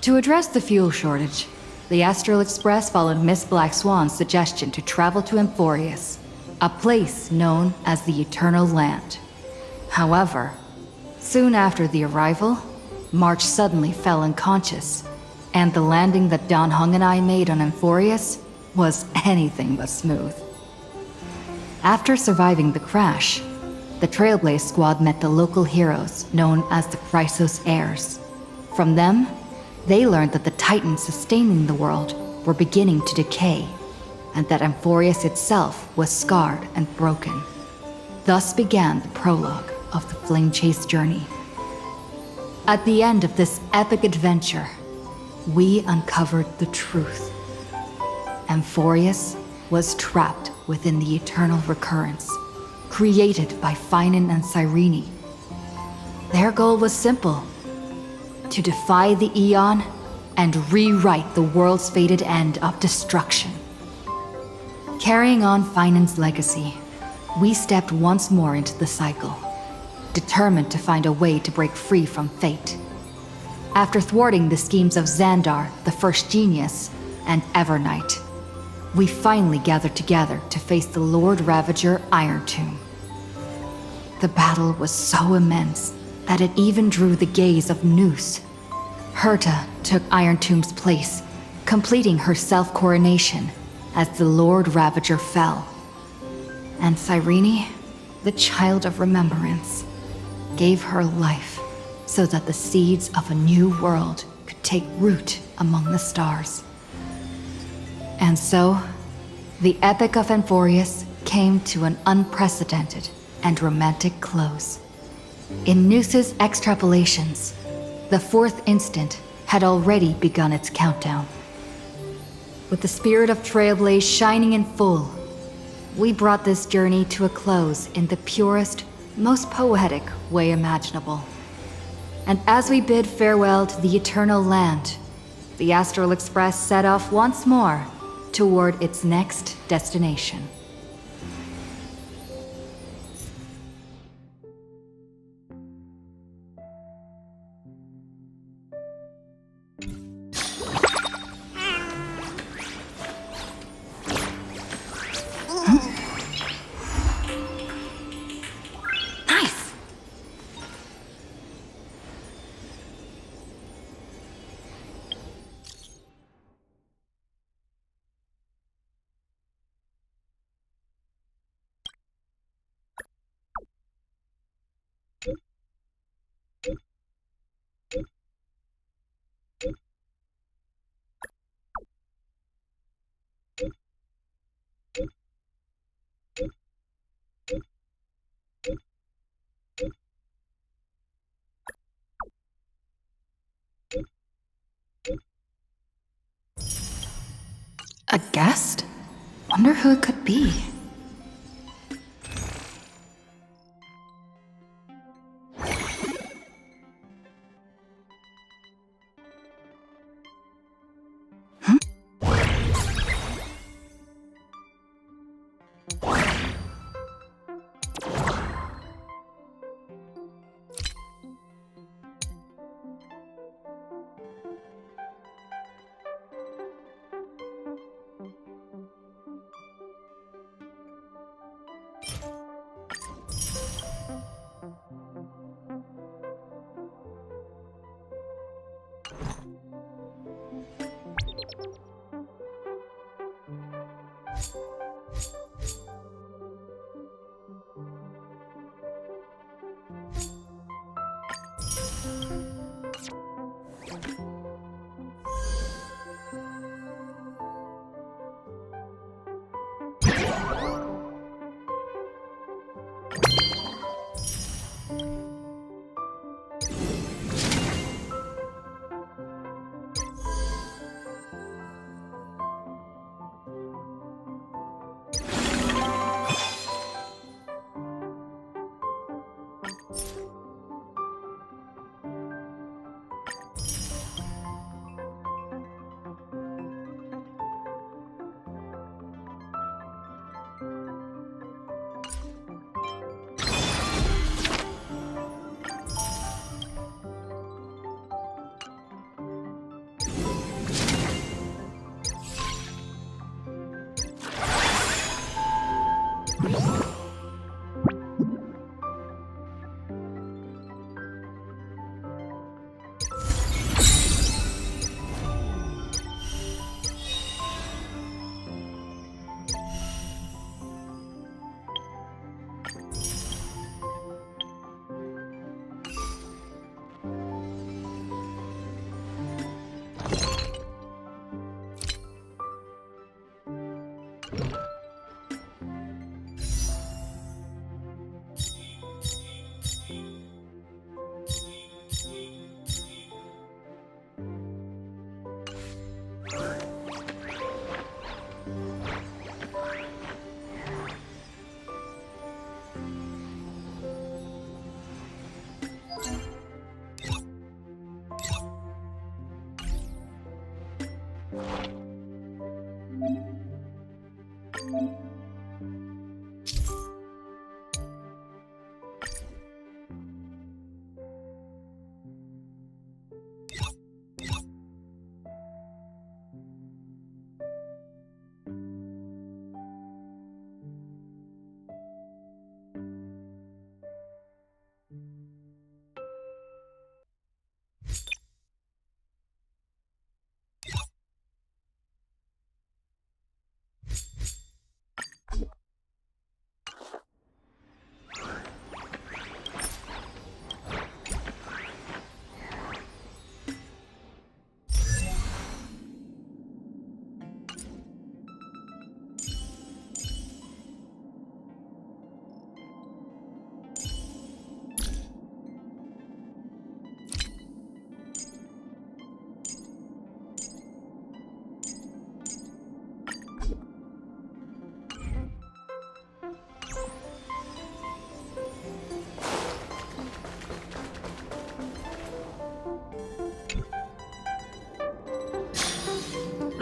To address the fuel shortage, the Astral Express followed Miss Black Swan's suggestion to travel to Amphorius, a place known as the Eternal Land. However, soon after the arrival, March suddenly fell unconscious, and the landing that Dan Heng and I made on Amphorius was anything but smooth. After surviving the crash, the Trailblaze squad met the local heroes known as the Chrysos Heirs. From them, they learned that the titans sustaining the world were beginning to decay, and that Amphorius itself was scarred and broken. Thus began the prologue of the Flame Chase journey. At the end of this epic adventure, we uncovered the truth. Amphorius was trapped within the eternal recurrence, created by Finan and Cyrene. Their goal was simple: to defy the Aeon and rewrite the world's fated end of destruction. Carrying on Finan's legacy, we stepped once more into the cycle, determined to find a way to break free from fate. After thwarting the schemes of Xandar, the First Genius, and Evernight, we finally gathered together to face the Lord Ravager Iron Tomb. The battle was so immense that it even drew the gaze of Noose. Herta took Iron Tomb's place, completing her self-coronation as the Lord Ravager fell. And Cyrene, the Child of Remembrance, gave her life so that the seeds of a new world could take root among the stars. And so, the Epic of Amphorius came to an unprecedented and romantic close. In Noose's extrapolations, the fourth instant had already begun its countdown. With the spirit of Trailblaze shining in full, we brought this journey to a close in the purest, most poetic way imaginable. And as we bid farewell to the Eternal Land, the Astral Express set off once more toward its next destination. A guest? Wonder who it could be.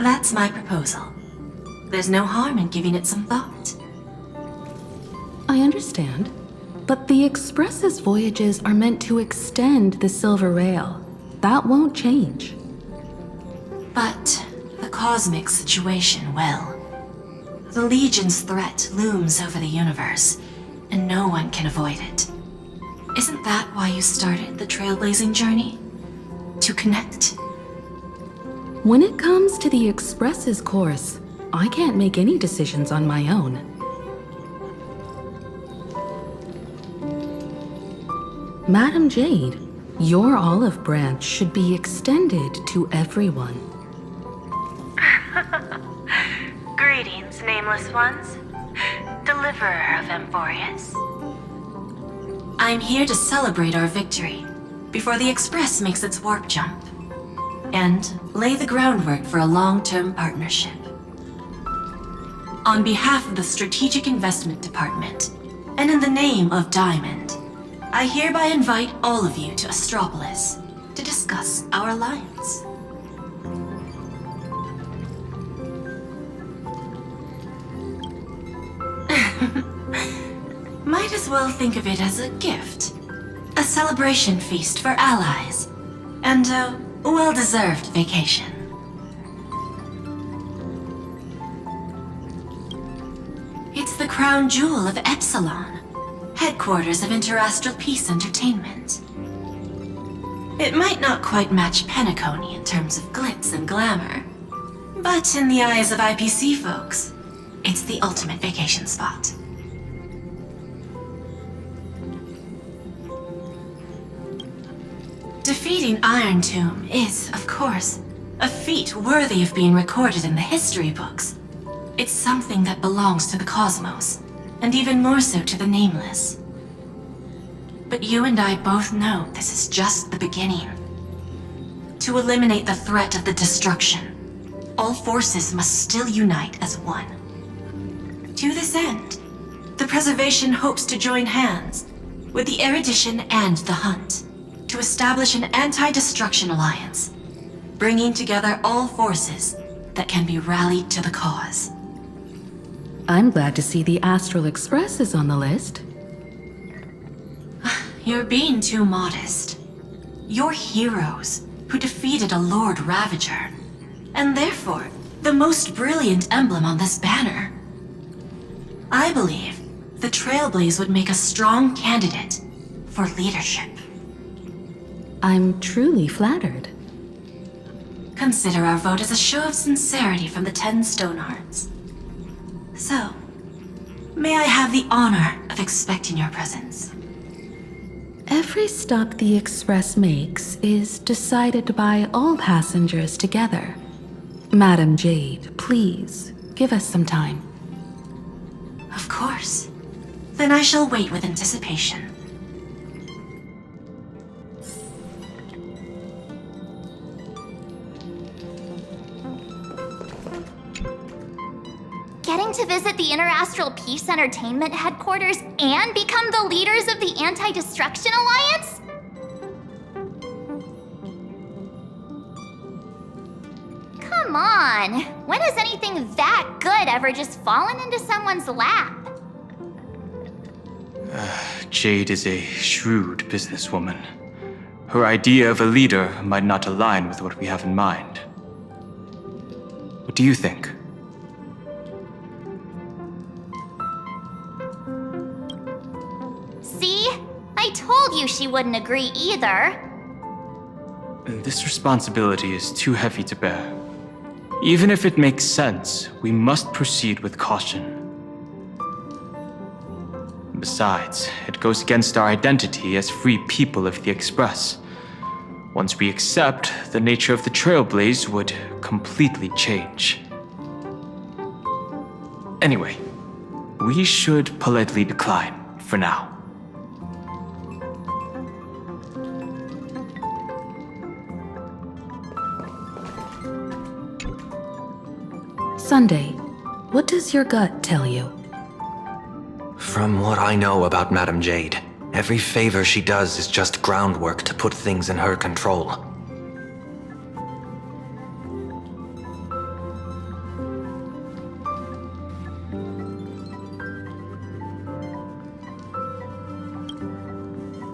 That's my proposal. There's no harm in giving it some thought. I understand. But the Express's voyages are meant to extend the Silver Rail. That won't change. But the cosmic situation will. The Legion's threat looms over the universe, and no one can avoid it. Isn't that why you started the trailblazing journey? To connect? When it comes to the Express's course, I can't make any decisions on my own. Madam Jade, your olive branch should be extended to everyone. Greetings, nameless ones. Deliverer of Emphorius. I'm here to celebrate our victory before the Express makes its warp jump, and lay the groundwork for a long-term partnership. On behalf of the Strategic Investment Department, and in the name of Diamond, I hereby invite all of you to Astropolis to discuss our alliance. Might as well think of it as a gift. A celebration feast for allies. And a well-deserved vacation. It's the crown jewel of Epsilon, headquarters of Interastral Peace Entertainment. It might not quite match Penacony in terms of glitz and glamour, but in the eyes of IPC folks, it's the ultimate vacation spot. Defeating Iron Tomb is, of course, a feat worthy of being recorded in the history books. It's something that belongs to the cosmos, and even more so to the Nameless. But you and I both know this is just the beginning. To eliminate the threat of the destruction, all forces must still unite as one. To this end, the Preservation hopes to join hands with the Erudition and the Hunt to establish an anti-destruction alliance, bringing together all forces that can be rallied to the cause. I'm glad to see the Astral Express is on the list. You're being too modest. You're heroes who defeated a Lord Ravager, and therefore the most brilliant emblem on this banner. I believe the Trailblaze would make a strong candidate for leadership. I'm truly flattered. Consider our vote as a show of sincerity from the 10 Stonehearts. So, may I have the honor of expecting your presence? Every stop the Express makes is decided by all passengers together. Madam Jade, please, give us some time. Of course. Then I shall wait with anticipation. Getting to visit the Interastral Peace Entertainment headquarters and become the leaders of the Anti-Destruction Alliance? Come on, when has anything that good ever just fallen into someone's lap? Jade is a shrewd businesswoman. Her idea of a leader might not align with what we have in mind. What do you think? See? I told you she wouldn't agree either. This responsibility is too heavy to bear. Even if it makes sense, we must proceed with caution. Besides, it goes against our identity as free people of the Express. Once we accept, the nature of the Trailblaze would completely change. Anyway, we should politely decline for now. Sunday, what does your gut tell you? From what I know about Madame Jade, every favor she does is just groundwork to put things in her control.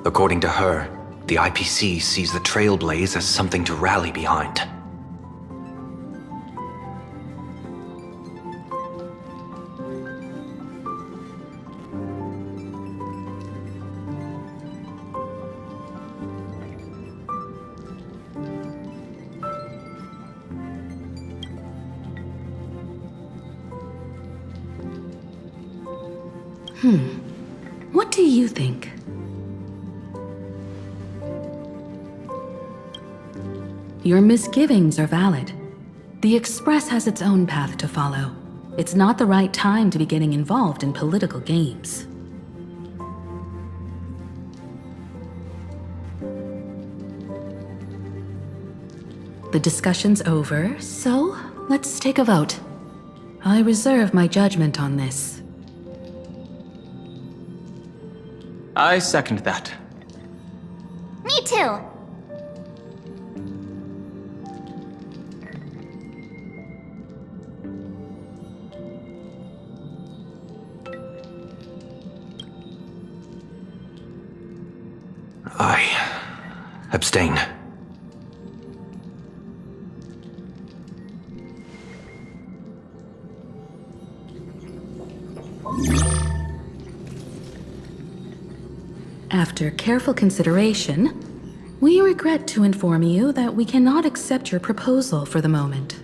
According to her, the IPC sees the Trailblaze as something to rally behind. What do you think? Your misgivings are valid. The Express has its own path to follow. It's not the right time to be getting involved in political games. The discussion's over, so let's take a vote. I reserve my judgment on this. I second that. Me too. I abstain. After careful consideration, we regret to inform you that we cannot accept your proposal for the moment.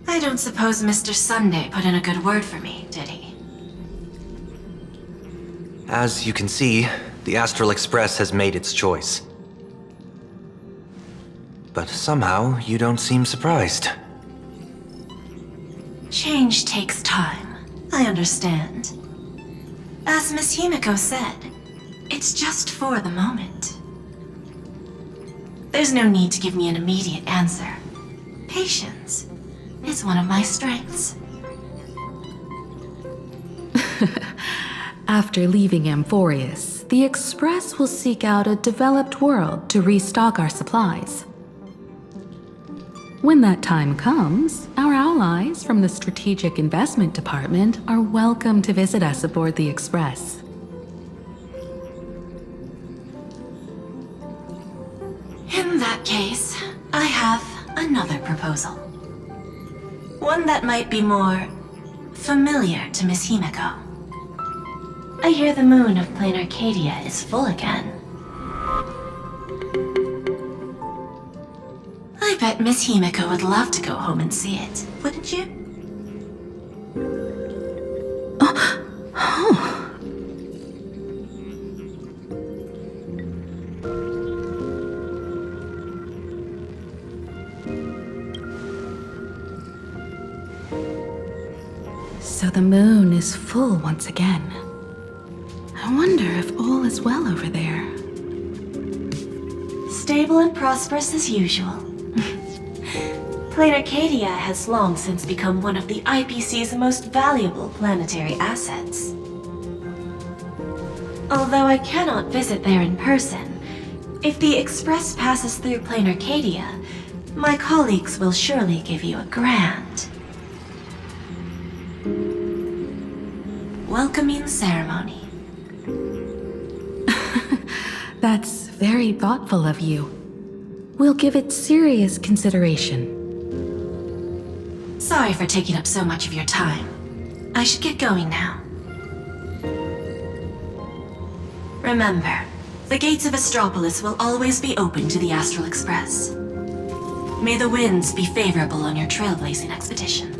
I don't suppose Mr. Sunday put in a good word for me, did he? As you can see, the Astral Express has made its choice. But somehow, you don't seem surprised. Change takes time. I understand. As Miss Himiko said, it's just for the moment. There's no need to give me an immediate answer. Patience is one of my strengths. After leaving Amphorius, the Express will seek out a developed world to restock our supplies. When that time comes, our allies from the Strategic Investment Department are welcome to visit us aboard the Express. In that case, I have another proposal. One that might be more familiar to Miss Himiko. I hear the moon of PLANARCADIA is full again. I bet Miss Himiko would love to go home and see it, wouldn't you? So the moon is full once again. I wonder if all is well over there. Stable and prosperous as usual. PLANARCADIA has long since become one of the IPC's most valuable planetary assets. Although I cannot visit there in person, if the Express passes through PLANARCADIA, my colleagues will surely give you a grand welcoming ceremony. That's very thoughtful of you. We'll give it serious consideration. Sorry for taking up so much of your time. I should get going now. Remember, the gates of Astropolis will always be open to the Astral Express. May the winds be favorable on your trailblazing expedition.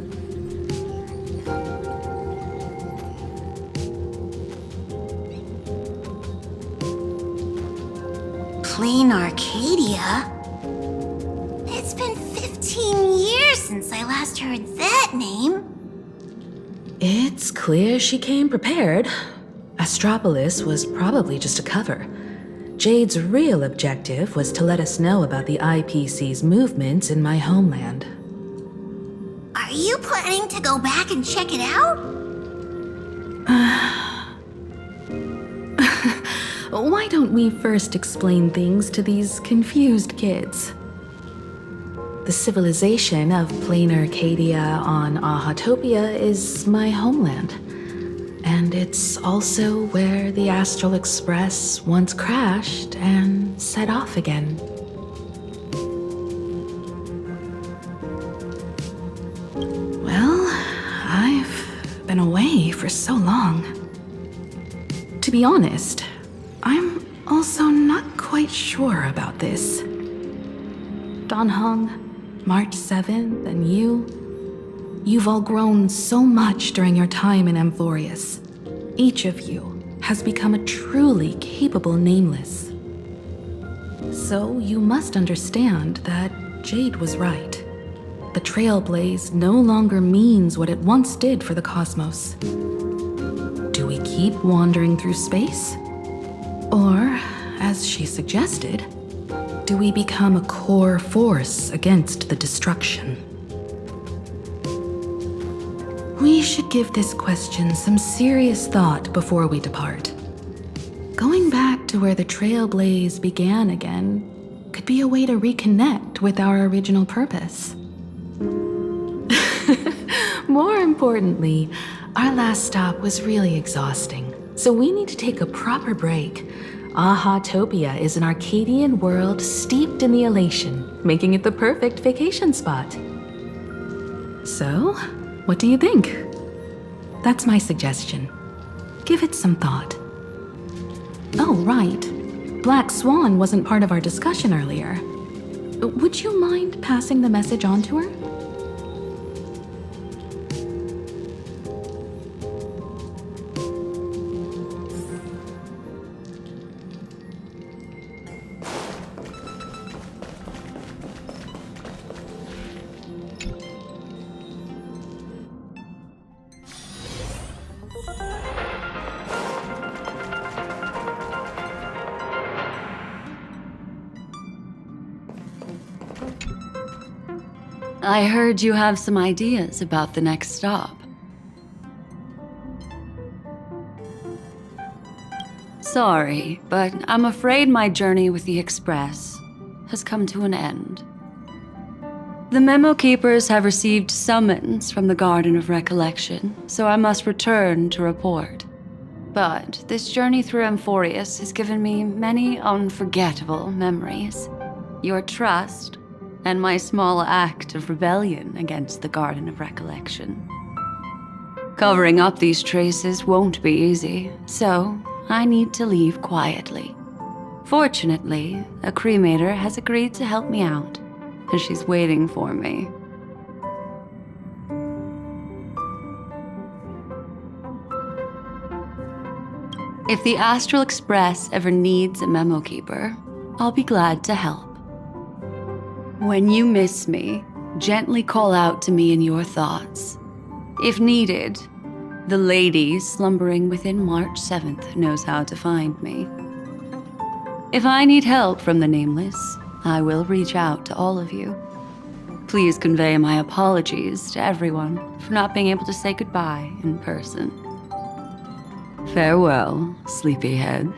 PLANARCADIA? It's been 15 years since I last heard that name. It's clear she came prepared. Astropolis was probably just a cover. Jade's real objective was to let us know about the IPC's movements in my homeland. Are you planning to go back and check it out? Why don't we first explain things to these confused kids? The civilization of PLANARCADIA on Ahatopia is my homeland. And it's also where the Astral Express once crashed and set off again. Well, I've been away for so long. To be honest, I'm also not quite sure about this. Dan Heng, March 7th, and you've all grown so much during your time in Amphorius. Each of you has become a truly capable Nameless. So you must understand that Jade was right. The Trailblaze no longer means what it once did for the cosmos. Do we keep wandering through space? Or, as she suggested, do we become a core force against the destruction? We should give this question some serious thought before we depart. Going back to where the Trailblaze began again could be a way to reconnect with our original purpose. More importantly, our last stop was really exhausting, so we need to take a proper break. Aha-topia is an Arcadian world steeped in the elation, making it the perfect vacation spot. So, what do you think? That's my suggestion. Give it some thought. Oh, right. Black Swan wasn't part of our discussion earlier. Would you mind passing the message on to her? I heard you have some ideas about the next stop. Sorry, but I'm afraid my journey with the Express has come to an end. The Memo Keepers have received summons from the Garden of Recollection, so I must return to report. But this journey through Amphorius has given me many unforgettable memories. Your trust, and my small act of rebellion against the Garden of Recollection. Covering up these traces won't be easy, so I need to leave quietly. Fortunately, a cremator has agreed to help me out, and she's waiting for me. If the Astral Express ever needs a memo keeper, I'll be glad to help. When you miss me, gently call out to me in your thoughts. If needed, the lady slumbering within March 7th knows how to find me. If I need help from the Nameless, I will reach out to all of you. Please convey my apologies to everyone for not being able to say goodbye in person. Farewell, sleepyhead.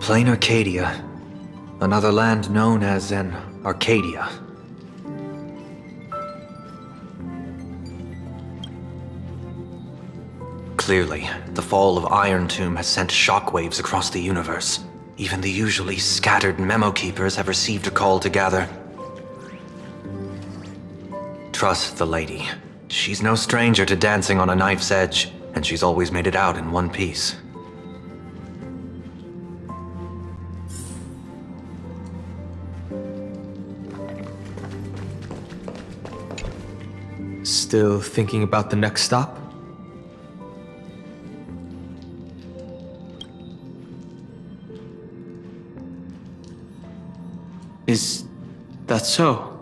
PLANARCADIA, another land known as an Arcadia. Clearly, the fall of Iron Tomb has sent shockwaves across the universe. Even the usually scattered memo keepers have received a call to gather. Trust the lady. She's no stranger to dancing on a knife's edge, and she's always made it out in one piece. Still thinking about the next stop? Is that so?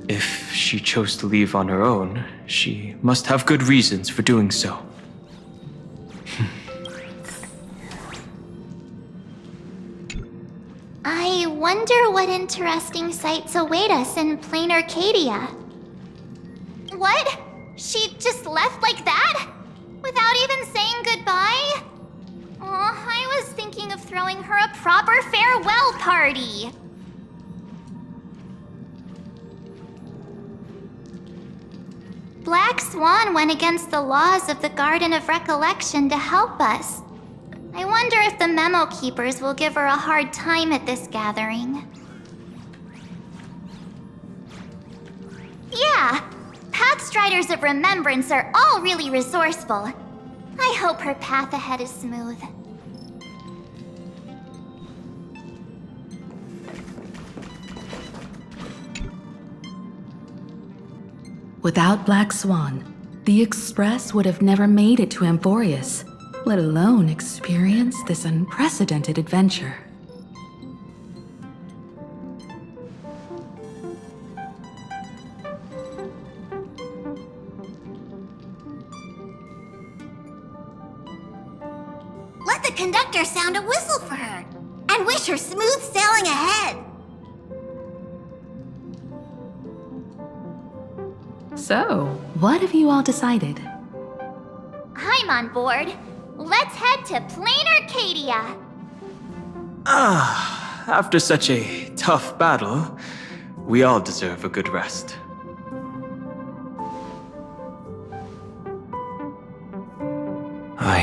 If she chose to leave on her own, she must have good reasons for doing so. I wonder what interesting sights await us in PLANARCADIA. What? She just left like that? Without even saying goodbye? Oh, I was thinking of throwing her a proper farewell party. Black Swan went against the laws of the Garden of Recollection to help us. I wonder if the Memo Keepers will give her a hard time at this gathering. Yeah, Pathstriders of Remembrance are all really resourceful. I hope her path ahead is smooth. Without Black Swan, the Express would have never made it to Amphorius, let alone experience this unprecedented adventure. Let the conductor sound a whistle for her, and wish her smooth sailing ahead. So, what have you all decided? I'm on board. Let's head to PLANARCADIA. After such a tough battle, we all deserve a good rest. I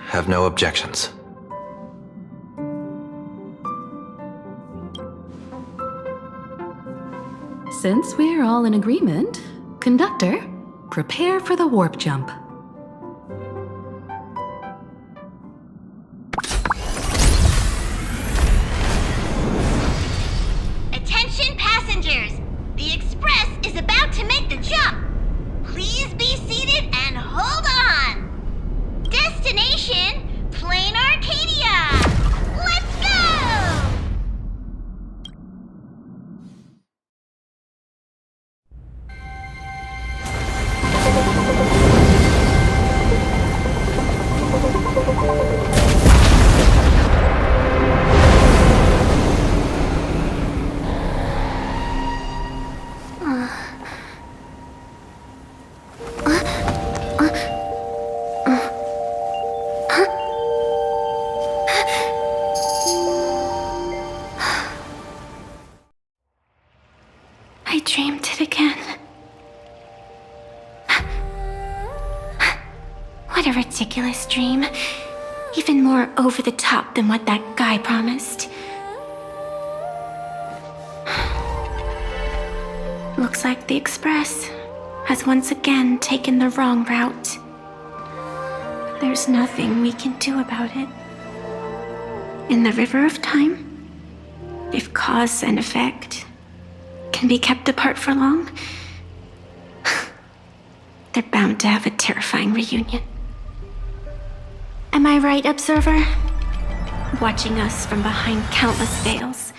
have no objections. Since we're all in agreement, Conductor, prepare for the warp jump. Attention passengers! The Express is about to make the jump. Please be seated and hold on. Destination, PLANARCADIA! Let's go! I dreamed it again. What a ridiculous dream. Even more over the top than what that guy promised. Looks like the Express has once again taken the wrong route. There's nothing we can do about it. In the river of time, if cause and effect can be kept apart for long, they're bound to have a terrifying reunion. Am I right, Observer? Watching us from behind countless veils.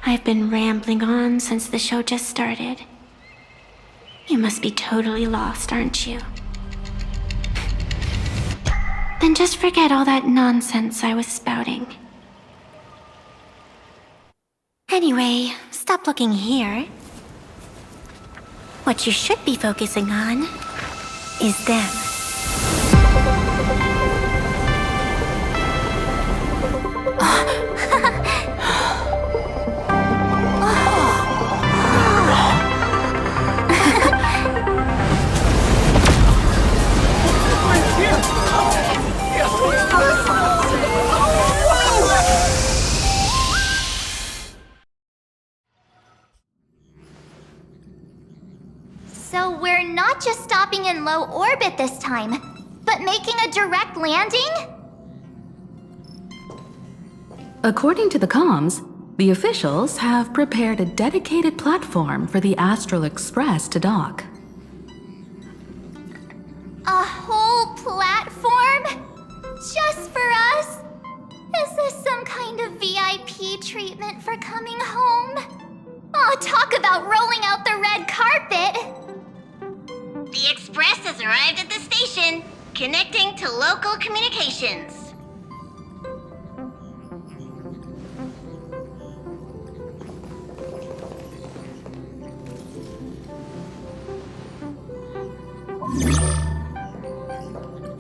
I've been rambling on since the show just started. You must be totally lost, aren't you? Then just forget all that nonsense I was spouting. Anyway, stop looking here. What you should be focusing on is them. So we're not just stopping in low orbit this time, but making a direct landing? According to the comms, the officials have prepared a dedicated platform for the Astral Express to dock. A whole platform? Just for us? Is this some kind of VIP treatment for coming home? Oh, talk about rolling out the red carpet! The Express has arrived at the station, connecting to local communications.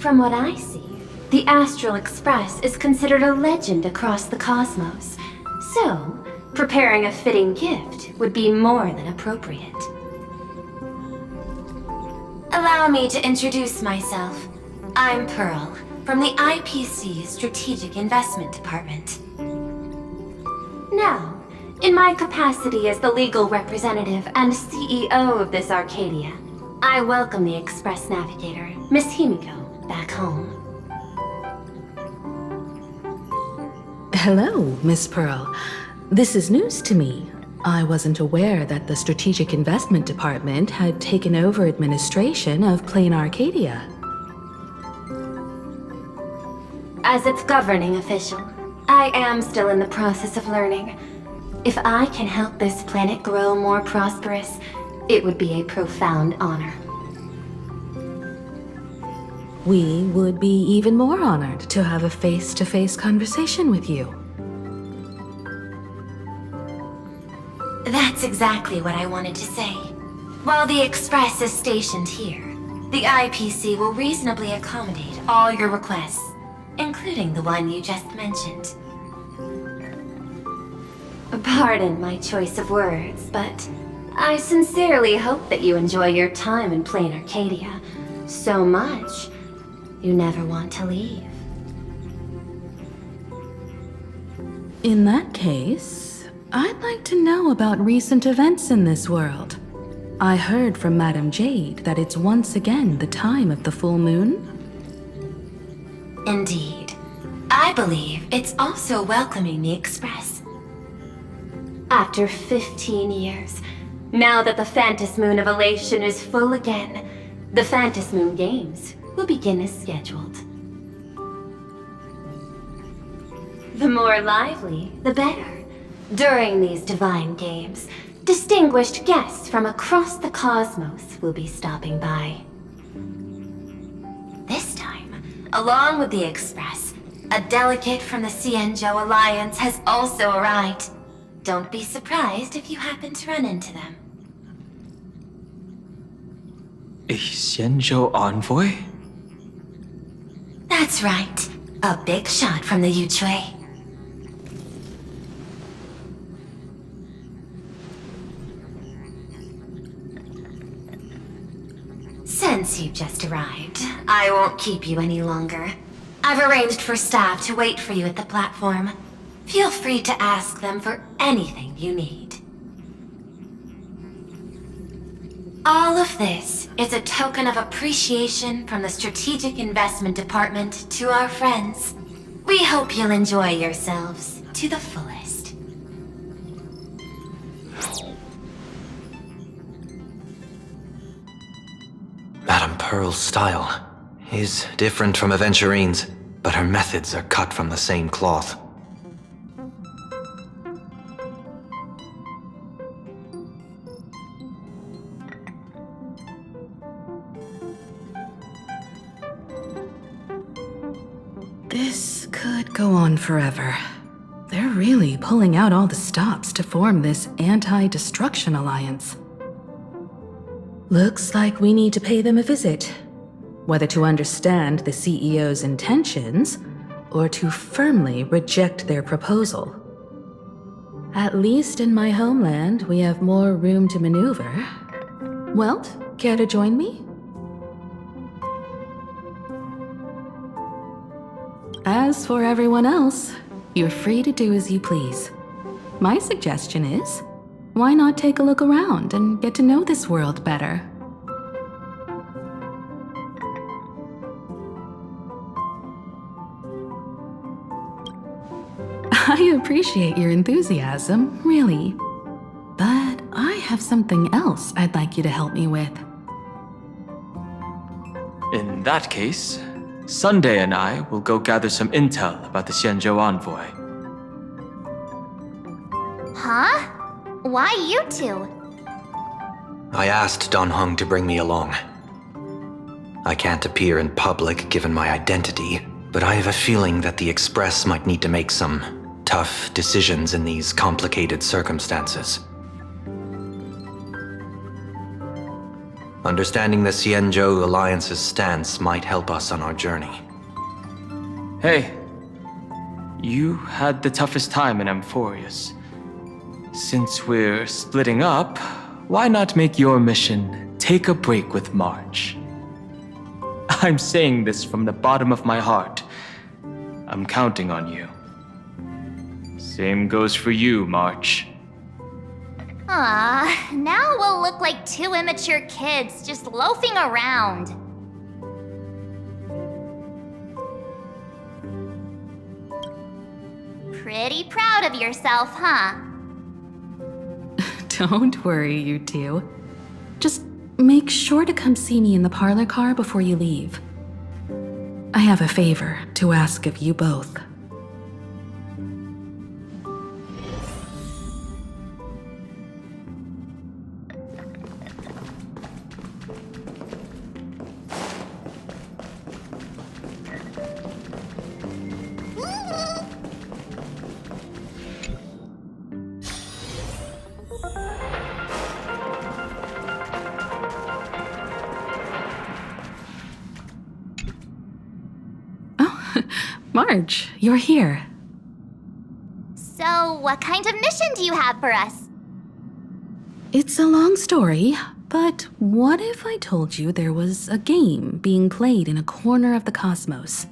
From what I see, the Astral Express is considered a legend across the cosmos. So, preparing a fitting gift would be more than appropriate. Allow me to introduce myself. I'm Pearl, from the IPC Strategic Investment Department. Now, in my capacity as the legal representative and CEO of this Arcadia, I welcome the Express Navigator, Miss Himiko, back home. Hello, Miss Pearl. This is news to me. I wasn't aware that the Strategic Investment Department had taken over administration of PLANARCADIA. As its governing official, I am still in the process of learning. If I can help this planet grow more prosperous, it would be a profound honor. We would be even more honored to have a face-to-face conversation with you. That's exactly what I wanted to say. While the Express is stationed here, the IPC will reasonably accommodate all your requests, including the one you just mentioned. Pardon my choice of words, but I sincerely hope that you enjoy your time in PLANARCADIA so much you never want to leave. In that case, I'd like to know about recent events in this world. I heard from Madame Jade that it's once again the time of the full moon. Indeed. I believe it's also welcoming the Express. After 15 years, now that the Phantas Moon of Elation is full again, the Phantas Moon Games will begin as scheduled. The more lively, the better. During these divine games, distinguished guests from across the cosmos will be stopping by. This time, along with the Express, a delegate from the Xianzhou Alliance has also arrived. Don't be surprised if you happen to run into them. A Xianzhou envoy? That's right. A big shot from the Yuchui. Since you've just arrived, I won't keep you any longer. I've arranged for staff to wait for you at the platform. Feel free to ask them for anything you need. All of this is a token of appreciation from the Strategic Investment Department to our friends. We hope you'll enjoy yourselves to the fullest. Madame Pearl's style is different from Aventurine's, but her methods are cut from the same cloth. This could go on forever. They're really pulling out all the stops to form this anti-destruction alliance. Looks like we need to pay them a visit. Whether to understand the CEO's intentions, or to firmly reject their proposal. At least in my homeland, we have more room to maneuver. Welt, care to join me? As for everyone else, you're free to do as you please. My suggestion is, why not take a look around and get to know this world better? I appreciate your enthusiasm, really. But I have something else I'd like you to help me with. In that case, Sunday and I will go gather some intel about the Xianzhou envoy. Huh? Why you two? I asked Don Hung to bring me along. I can't appear in public given my identity, but I have a feeling that the Express might need to make some tough decisions in these complicated circumstances. Understanding the Xianzhou Alliance's stance might help us on our journey. Hey, you had the toughest time in Amphorius. Since we're splitting up, why not make your mission take a break with March? I'm saying this from the bottom of my heart. I'm counting on you. Same goes for you, March. Ah, now we'll look like two immature kids just loafing around. Pretty proud of yourself, huh? Don't worry, you two. Just make sure to come see me in the parlor car before you leave. I have a favor to ask of you both. Marge, you're here. So, what kind of mission do you have for us? It's a long story, but what if I told you there was a game being played in a corner of the cosmos?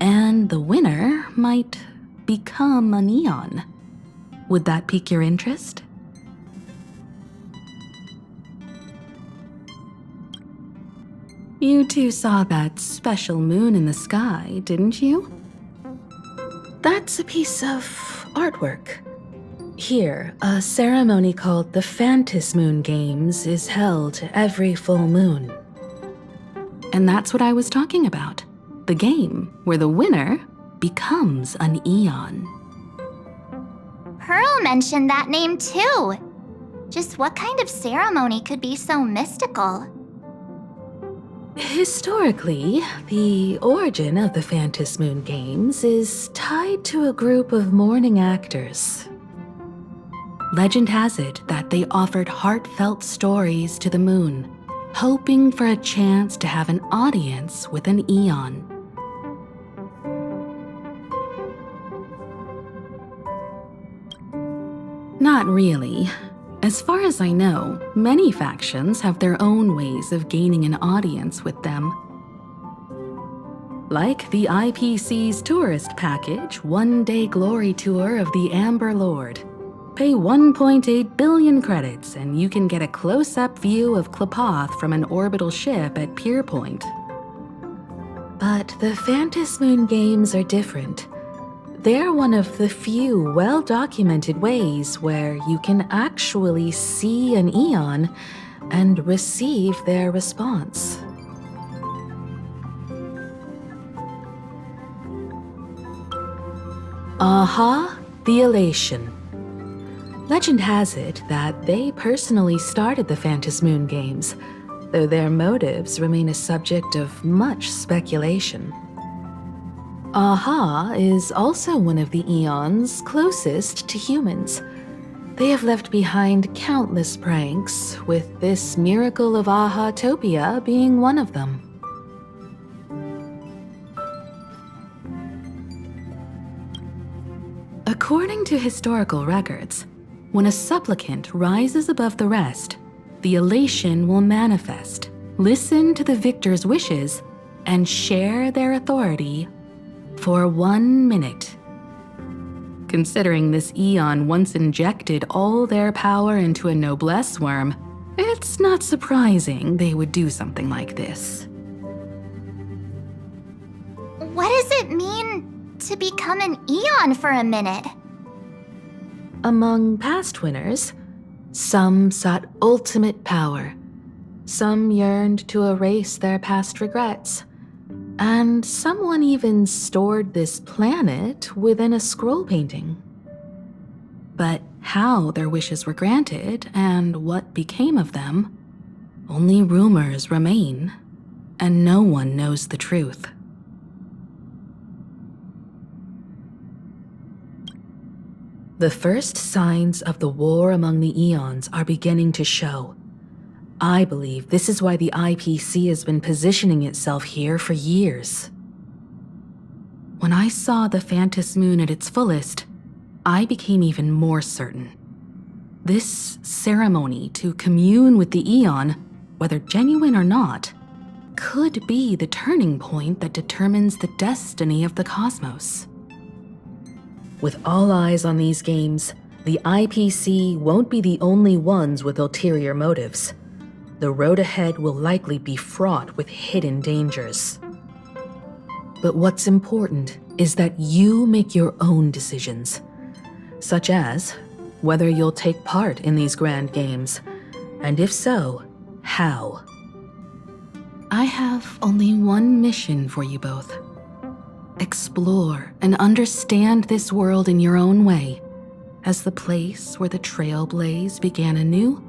And the winner might become an Eon. Would that pique your interest? You two saw that special moon in the sky, didn't you? That's a piece of artwork. Here, a ceremony called the Phantas Moon Games is held every full moon. And that's what I was talking about. The game where the winner becomes an Eon. Pearl mentioned that name too. Just what kind of ceremony could be so mystical? Historically, the origin of the Phantas Moon Games is tied to a group of mourning actors. Legend has it that they offered heartfelt stories to the moon, hoping for a chance to have an audience with an Eon. Not really. As far as I know, many factions have their own ways of gaining an audience with them. Like the IPC's tourist package, one-day glory tour of the Amber Lord. Pay 1.8 billion credits and you can get a close-up view of Klapoth from an orbital ship at Pier Point. But the Phantas Moon Games are different. They're one of the few well-documented ways where you can actually see an Eon and receive their response. Aha, the Elation. Legend has it that they personally started the Phantas Moon Games, though their motives remain a subject of much speculation. Aha is also one of the Eons closest to humans. They have left behind countless pranks, with this miracle of Aha-topia being one of them. According to historical records, when a supplicant rises above the rest, the elation will manifest, listen to the victor's wishes, and share their authority for 1 minute. Considering this Eon once injected all their power into a noblesse worm, it's not surprising they would do something like this. What does it mean to become an Eon for a minute? Among past winners, some sought ultimate power, some yearned to erase their past regrets, and someone even stored this planet within a scroll painting. But how their wishes were granted and what became of them, only rumors remain, and no one knows the truth. The first signs of the war among the Eons are beginning to show. I believe this is why the IPC has been positioning itself here for years. When I saw the Phantom Moon at its fullest, I became even more certain. This ceremony to commune with the Eon, whether genuine or not, could be the turning point that determines the destiny of the cosmos. With all eyes on these games, the IPC won't be the only ones with ulterior motives. The road ahead will likely be fraught with hidden dangers. But what's important is that you make your own decisions, such as whether you'll take part in these grand games, and if so, how. I have only one mission for you both. Explore and understand this world in your own way, as the place where the Trailblaze began anew,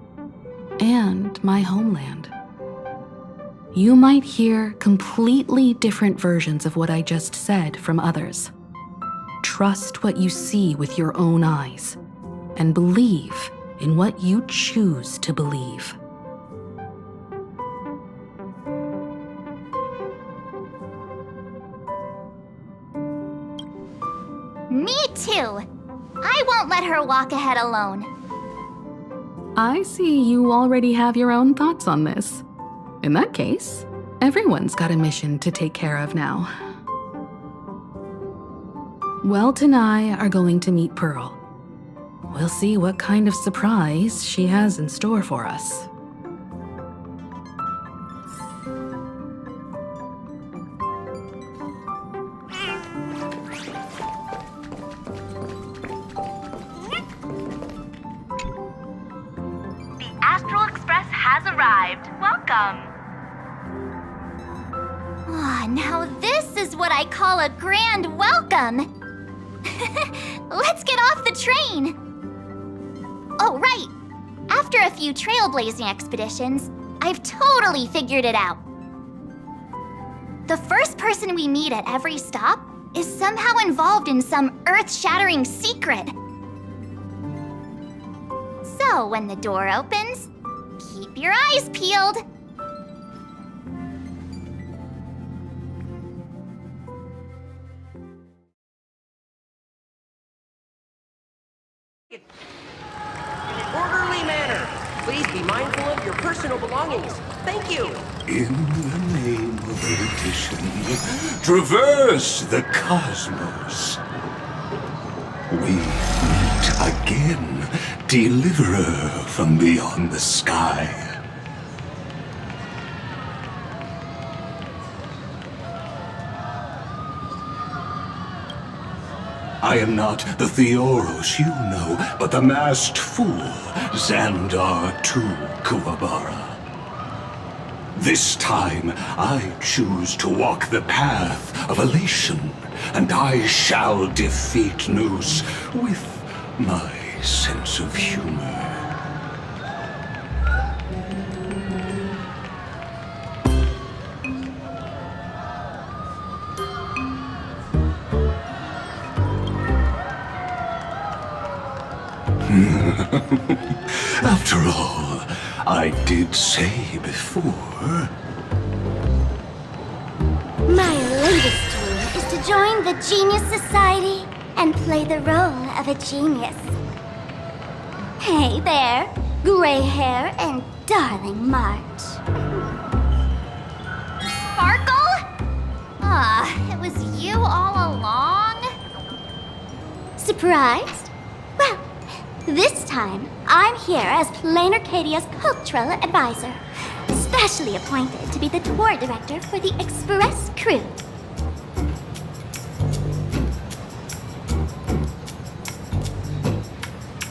and my homeland. You might hear completely different versions of what I just said from others. Trust what you see with your own eyes, and believe in what you choose to believe. Me too. I won't let her walk ahead alone. I see you already have your own thoughts on this. In that case, everyone's got a mission to take care of now. Welt and I are going to meet Pearl. We'll see what kind of surprise she has in store for us. The Astral Express has arrived. Welcome. Ah, now this is what I call a grand welcome. Let's get off the train. Oh, right. After a few trailblazing expeditions, I've totally figured it out. The first person we meet at every stop is somehow involved in some earth-shattering secret. So when the door opens, keep your eyes peeled. In an orderly manner. Please be mindful of your personal belongings. Thank you. In the name of erudition, traverse the cosmos. We meet again, deliverer from beyond the sky. I am not the Theoros you know, but the masked fool, Xandar II Kuwabara. This time, I choose to walk the path of elation, and I shall defeat Noose with my sense of humor. After all, I did say before. My latest dream is to join the Genius Society and play the role of a genius. Hey there, gray hair and darling March. Sparkle? Ah, it was you all along? Surprised? Well, this time, I'm here as PLANARCADIA's cultural advisor, specially appointed to be the tour director for the Express crew.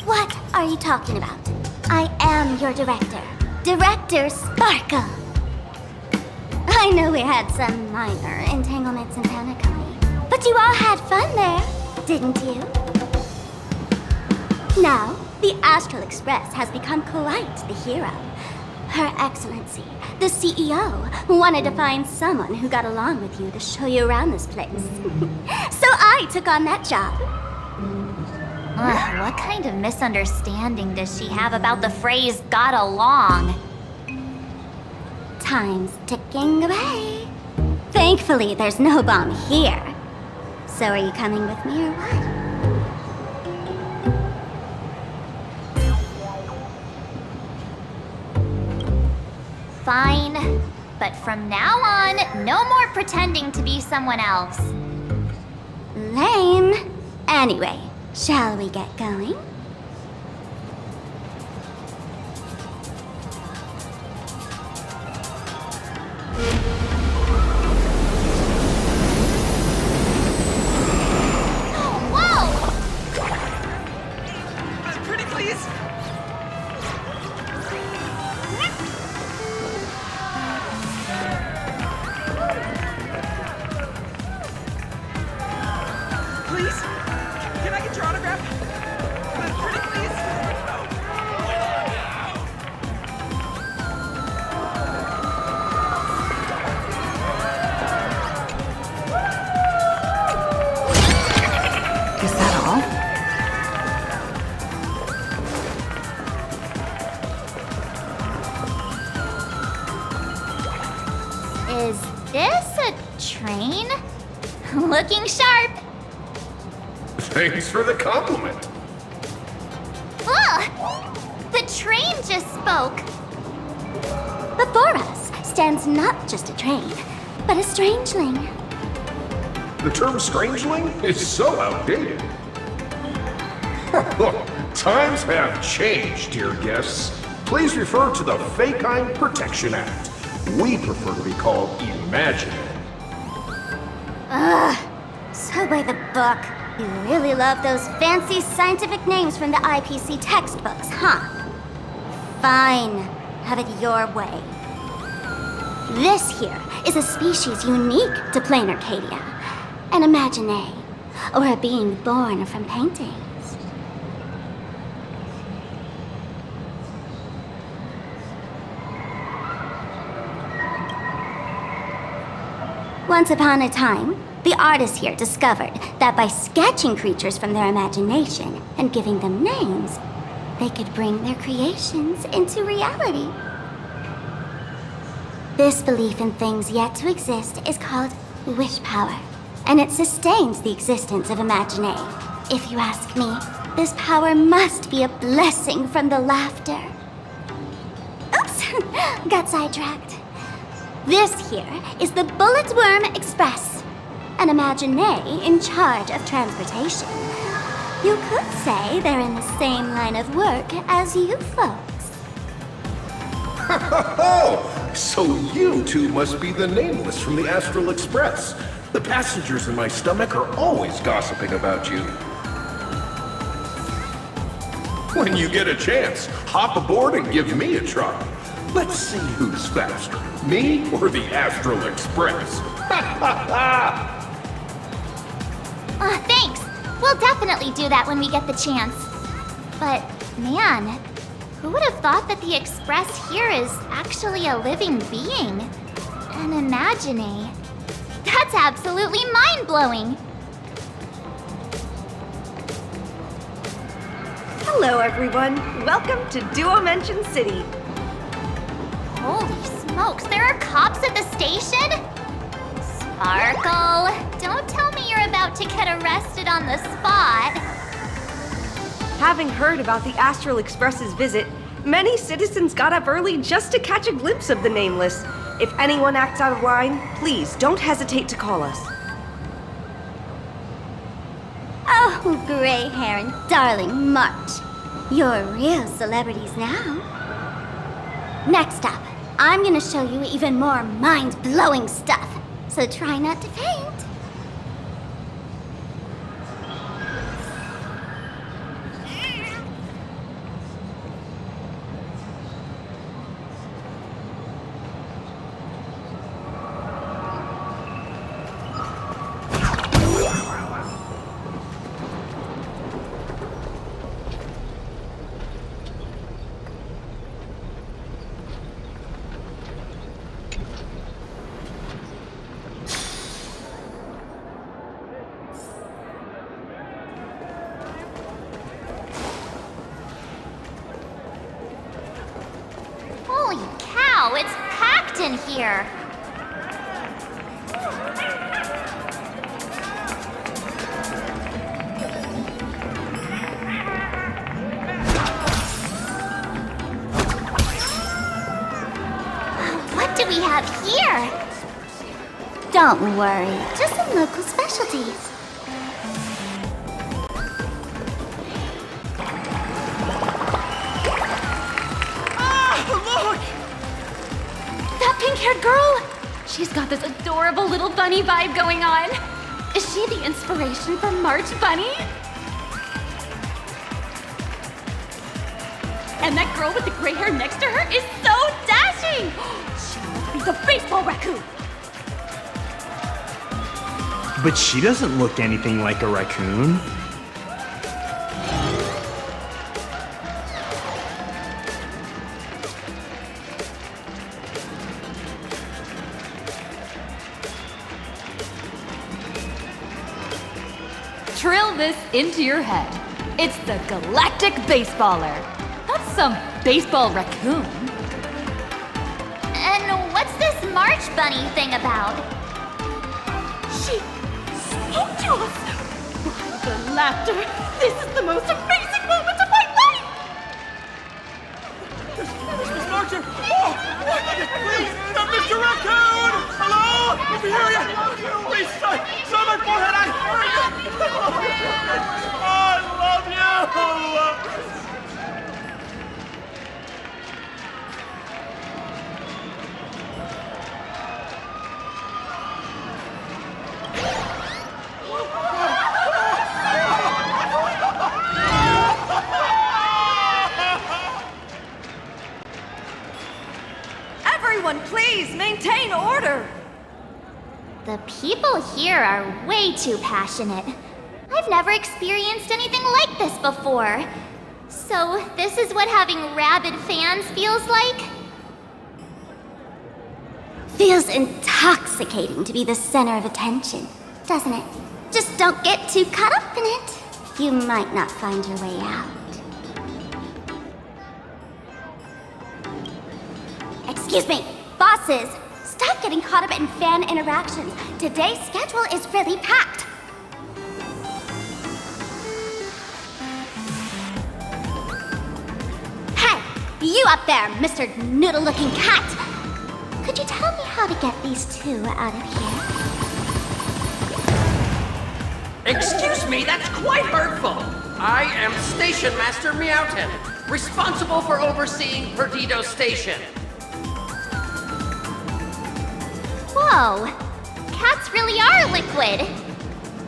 What are you talking about? I am your director, Director Sparkle. I know we had some minor entanglements in Tanakani, but you all had fun there, didn't you? Now, the Astral Express has become quite the hero. Her Excellency, the CEO, wanted to find someone who got along with you to show you around this place. So I took on that job. What kind of misunderstanding does she have about the phrase "got along"? Time's ticking away. Thankfully, there's no bomb here. So are you coming with me or what? Fine. But from now on, no more pretending to be someone else. Lame. Anyway, shall we get going? Pretty please. Please? Can I get your autograph? Pretty please? Is that all? Is this a train? Looking sharp. Thanks for the compliment. Ugh! The train just spoke. Before us stands not just a train, but a strangeling. The term strangeling is so outdated. Times have changed, dear guests. Please refer to the Fekine Protection Act. We prefer to be called Imaginary. Ugh. So by the book. You really love those fancy scientific names from the IPC textbooks, huh? Fine. Have it your way. This here is a species unique to PLANARCADIA. An Imaginary, or a being born from paintings. Once upon a time, the artists here discovered that by sketching creatures from their imagination and giving them names, they could bring their creations into reality. This belief in things yet to exist is called wish power, and it sustains the existence of Imaginary. If you ask me, this power must be a blessing from the laughter. Oops, got sidetracked. This here is the Bullet Worm Express, an Imaginary in charge of transportation. You could say they're in the same line of work as you folks. Oh, so you two must be the Nameless from the Astral Express. The passengers in my stomach are always gossiping about you. When you get a chance, hop aboard and give me a try. Let's see who's faster, me or the Astral Express. Thanks. We'll definitely do that when we get the chance. But, man, who would have thought that the Express here is actually a living being? An Imaginary. That's absolutely mind-blowing. Hello, everyone. Welcome to Duo-Mention City. Holy smokes, there are cops at the station? Sparkle, don't tell me you're about to get arrested on the spot. Having heard about the Astral Express's visit, many citizens got up early just to catch a glimpse of the Nameless. If anyone acts out of line, please don't hesitate to call us. Oh, gray hair and darling March. You're real celebrities now. Next up, I'm gonna show you even more mind-blowing stuff, so try not to faint. Holy cow, it's packed packed in here. What do we have here? Don't worry, just some local specialties. That pink-haired girl! She's got this adorable little bunny vibe going on. Is she the inspiration for March Bunny? And that girl with the gray hair next to her is so dashing! She must be the baseball raccoon! But she doesn't look anything like a raccoon. Drill this into your head. It's the Galactic Baseballer. That's some baseball raccoon. And what's this March Bunny thing about? She spoke to us! By the laughter, this is the most amazing moment of my life! Miss Marcher! Oh! Please! Mr. Raccoon! Hello? Let me hear you! Please, show my forehead! I hear you! I love you! Everyone, please maintain order! The people here are way too passionate. I've never experienced anything like this before. So, this is what having rabid fans feels like? Feels intoxicating to be the center of attention, doesn't it? Just don't get too caught up in it. You might not find your way out. Excuse me, bosses! Stop getting caught up in fan interactions. Today's schedule is really packed. Hey, you up there, Mr. Noodle-looking cat! Could you tell me how to get these two out of here? Excuse me, that's quite hurtful. I am Station Master Meowton, responsible for overseeing Perdido Station. Whoa! Cats really are liquid!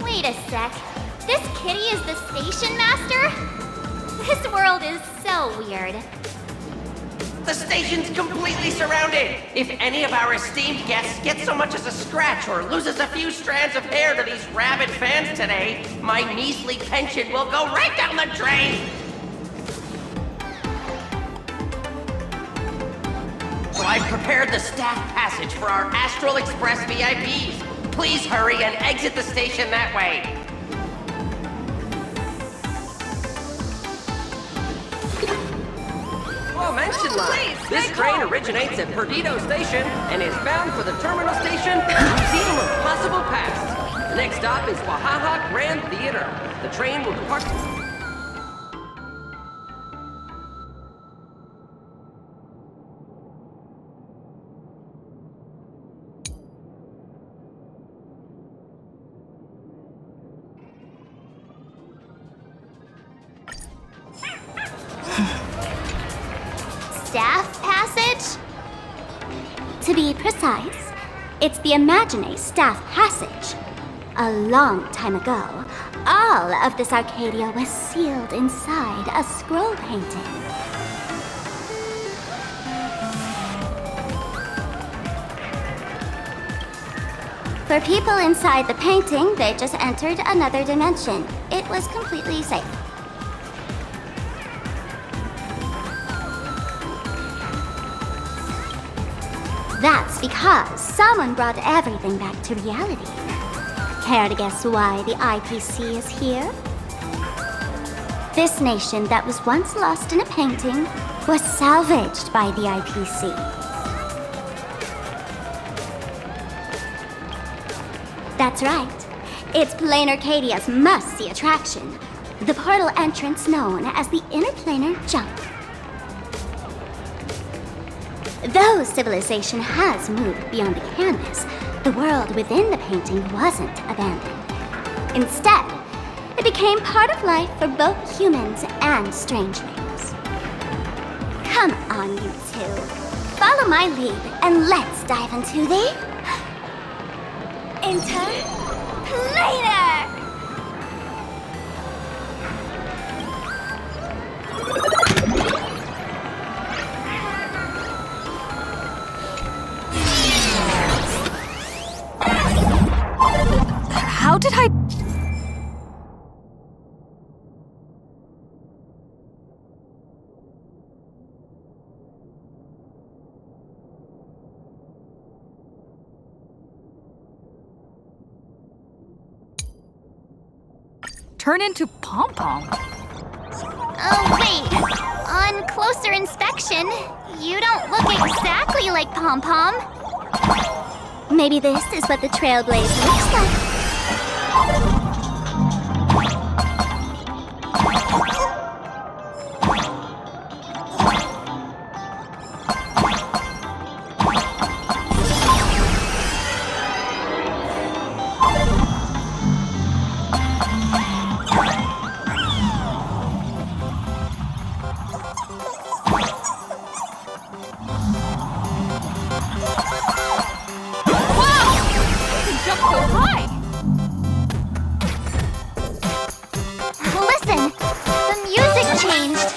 Wait a sec. This kitty is the station master? This world is so weird. The station's completely surrounded. If any of our esteemed guests get so much as a scratch or loses a few strands of hair to these rabid fans today, my measly pension will go right down the drain. So I've prepared the staff passage for our Astral Express VIPs. Please hurry and exit the station that way. Well, mention line. This train originates at Perdido Station and is bound for the terminal station, Museum of Possible Past. The next stop is Wahaha Grand Theater. The train will depart. Staff passage? To be precise, it's the Imagine Staff Passage. A long time ago, all of this Arcadia was sealed inside a scroll painting. For people inside the painting, they just entered another dimension. It was completely safe. That's because someone brought everything back to reality. Care to guess why the IPC is here? This nation that was once lost in a painting was salvaged by the IPC. That's right. It's PLANARCADIA's must-see attraction. The portal entrance known as the Interplanar Jump. Though civilization has moved beyond the canvas, the world within the painting wasn't abandoned. Instead, it became part of life for both humans and strangelings. Come on, you two. Follow my lead and let's dive into the Interplanar! How did I... turn into Pom-Pom? Oh, wait. On closer inspection, you don't look exactly like Pom-Pom. Maybe this is what the Trailblaze looks like. Listen, the music changed.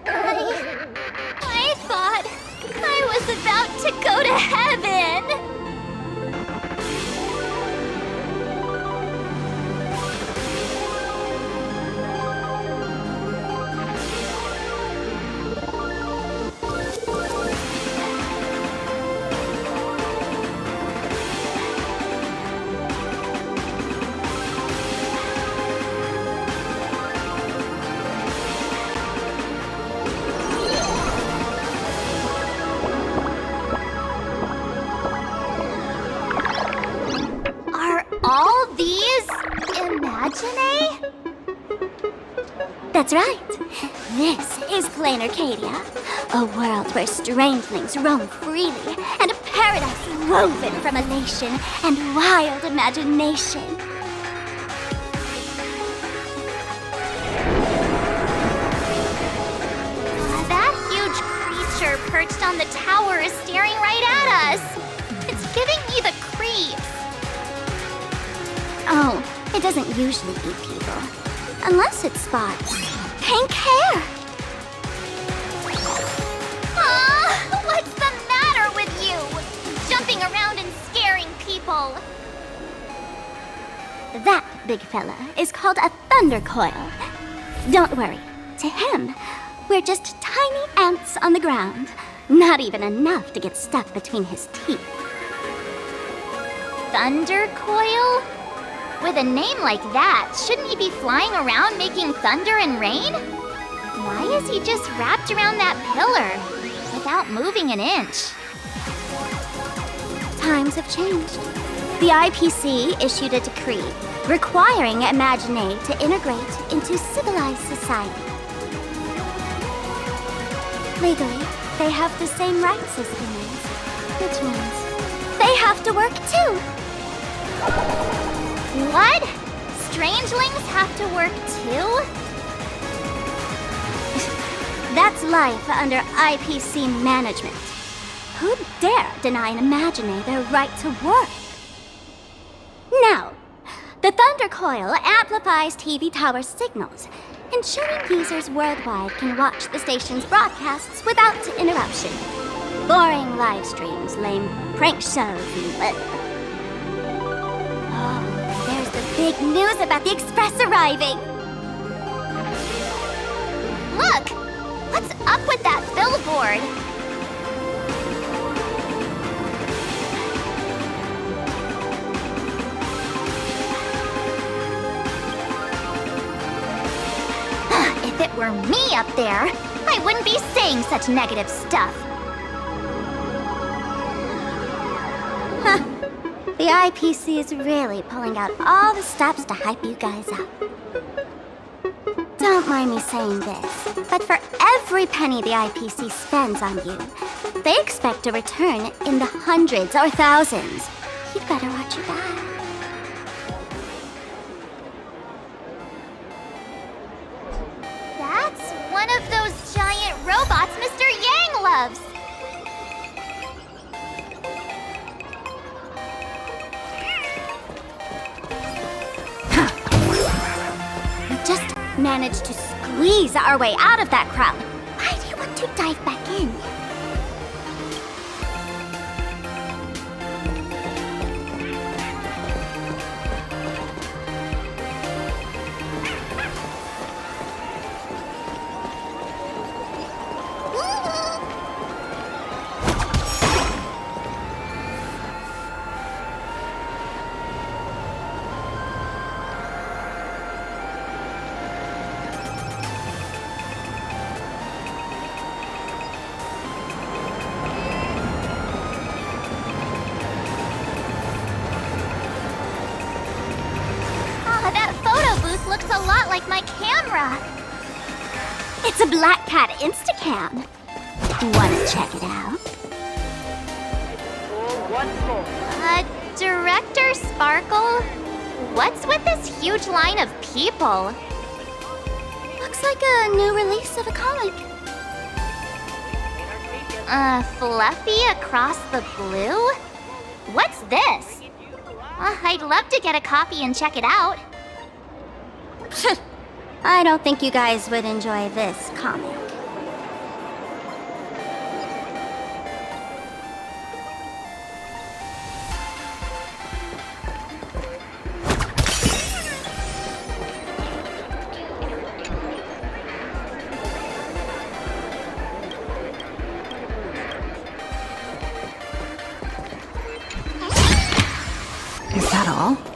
I thought I was about to go to heaven. All these imagine? That's right. This is PLANARCADIA, a world where strangelings roam freely, and a paradise woven from elation and wild imagination. That huge creature perched on the tower is staring right at us. It's giving me the creeps. Oh, it doesn't usually eat people. Unless it spots pink hair. big fella is called a thunder coil. Don't worry. To him, we're just tiny ants on the ground. Not even enough to get stuck between his teeth. Thunder coil? With a name like that, shouldn't he be flying around making thunder and rain? Why is he just wrapped around that pillar without moving an inch? Times have changed. The IPC issued a decree requiring Imagine to integrate into civilized society. Legally, they have the same rights as humans, which means they have to work too. What? Strangelings have to work too? That's life under IPC management. Who'd dare deny an Imagine their right to work? Now, the Thunder Coil amplifies TV tower signals, ensuring users worldwide can watch the station's broadcasts without interruption. Boring live streams, lame prank shows, and Oh, there's the big news about the Express arriving! Look! What's up with that billboard? If it were me up there, I wouldn't be saying such negative stuff. Huh. The IPC is really pulling out all the stops to hype you guys up. Don't mind me saying this, but for every penny the IPC spends on you, they expect a return in the hundreds or thousands. You'd better watch your back. That's one of those giant robots Mr. Yang loves. We just managed to squeeze our way out of that crowd. Why do you want to dive back in? Looks a lot like my camera. It's a Black Cat Instacam. Wanna check it out? Director Sparkle? What's with this huge line of people? Looks like a new release of a comic. Fluffy across the blue? What's this? I'd love to get a copy and check it out. I don't think you guys would enjoy this comic. Is that all?